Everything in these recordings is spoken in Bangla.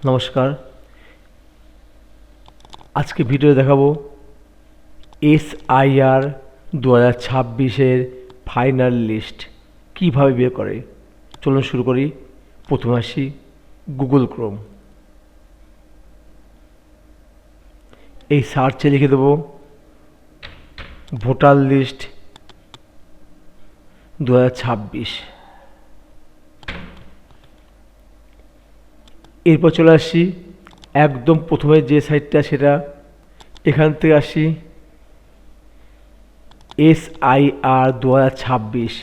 নমস্কার। আজকে ভিডিও দেখাবো SIR 2026-এর ফাইনাল লিস্ট কীভাবে বের করে। চলুন শুরু করি। প্রথমে আসি গুগল ক্রোম। এই সার্চে লিখে দেবো ভোটার লিস্ট 2026। এরপর চলে আসি একদম প্রথমে যে সাইটটা, সেটা এখান থেকে আসি SIR 2026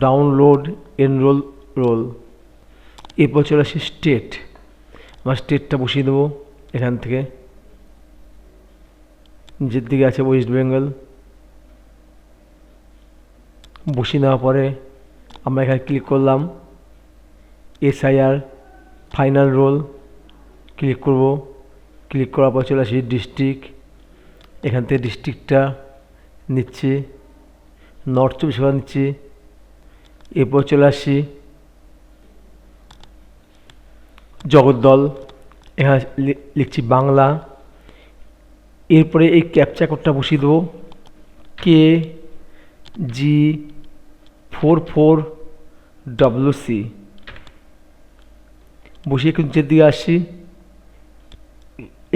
ডাউনলোড এনরোল রোল। এরপর চলে আসি স্টেট। আমার স্টেটটা বসিয়ে দেবো এখান থেকে। নিচের দিকে আছে ওয়েস্ট বেঙ্গল। বসিয়ে নেওয়ার পরে আমরা এখানে ক্লিক করলাম SIR ফাইনাল রোল, ক্লিক করব। ক্লিক করার পর চলে আসি ডিস্ট্রিক্ট। এখান থেকে ডিস্ট্রিক্টটা নিচ্ছি, নর্থ 24 নিচ্ছি। এরপর চলে আসি জগদ্দল, এখানে লিখছি বাংলা। এরপরে এই ক্যাপচা কোডটা বসিয়ে দেবো KG44WC। বসিয়ে একটু নিচের দিকে আসি।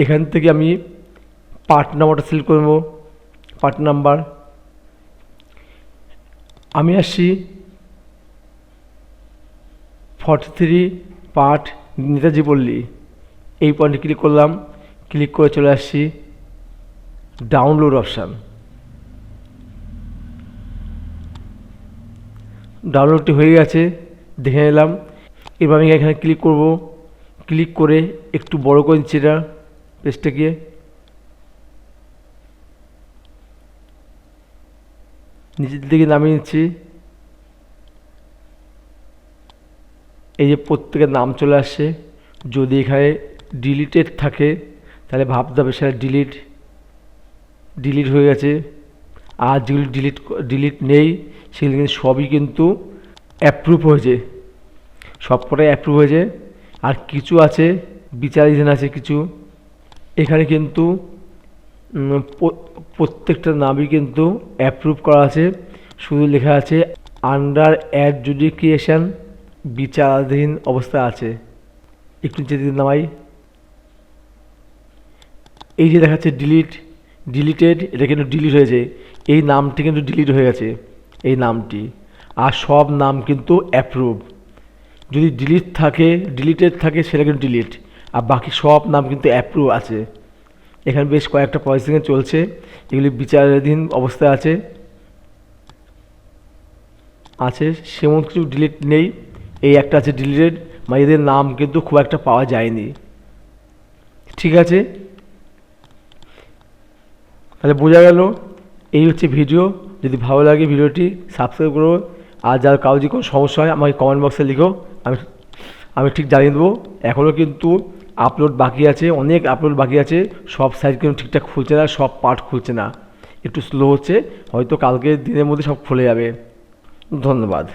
এখান থেকে আমি পার্ট নাম্বারটা সিলেক্ট করব। পার্ট নাম্বার আমি আসি 43 পার্ট নেতাজি পল্লী। এই পয়েন্টে ক্লিক করলাম। ক্লিক করে চলে আসছি ডাউনলোড অপশান। ডাউনলোডটি হয়ে গেছে, দেখে নিলাম। এবার আমি এখানে ক্লিক করব। ক্লিক করে একটু বড় করে নিচ্ছি এটা পেজটাকে। নিচের দিকে নামিয়ে নিচ্ছি। এই যে প্রত্যেকের নাম চলে আসছে। যদি এখানে ডিলিটেড থাকে তাহলে ভাবতে হবে সেটা ডিলিট হয়ে গেছে। আর যেগুলি ডিলিট নেই সেগুলি কিন্তু সবই কিন্তু অ্যাপ্রুভ হয়েছে, সবকটাই অ্যাপ্রুভ হয়েছে। আর কিছু আছে বিচারাধীন আছে কিছু। এখানে কিন্তু প্রত্যেকটা নামই কিন্তু অ্যাপ্রুভ করা আছে, শুধু লেখা আছে আন্ডার অ্যাডজুডিকেশন, বিচারাধীন অবস্থায় আছে। একটু যেদিন নামাই, এই যে দেখাচ্ছে ডিলিটেড, এটা কিন্তু ডিলিট হয়েছে। এই নামটি কিন্তু ডিলিট হয়ে গেছে, এই নামটি। আর সব নাম কিন্তু অ্যাপ্রুভ। যদি ডিলিটেড থাকে সেটা কিন্তু ডিলিট, আর বাকি সব নাম কিন্তু অ্যাপ্রুভ আছে। এখানে বেশ কয়েকটা প্রসেসিং চলছে, এগুলি বিচারাধীন অবস্থায় আছে সেমন কিছু ডিলিট নেই। এই একটা আছে ডিলিটেড, মানে এদের নাম কিন্তু খুব একটা পাওয়া যায়নি। ঠিক আছে, তাহলে বোঝা গেল। এই হচ্ছে ভিডিও। যদি ভালো লাগে ভিডিওটি সাবস্ক্রাইব করো। আর যার কারো যদি কোনো সমস্যা হয় আমাকে কমেন্ট বক্সে লিখো, আমি ঠিক জানিয়ে দেবো। এখনও কিন্তু আপলোড বাকি আছে, অনেক আপলোড বাকি আছে। সব সাইট কিন্তু ঠিকঠাক খুলছে না, সব পার্ট খুলছে না, একটু স্লো হচ্ছে। হয়তো কালকে দিনের মধ্যে সব খুলে যাবে। ধন্যবাদ।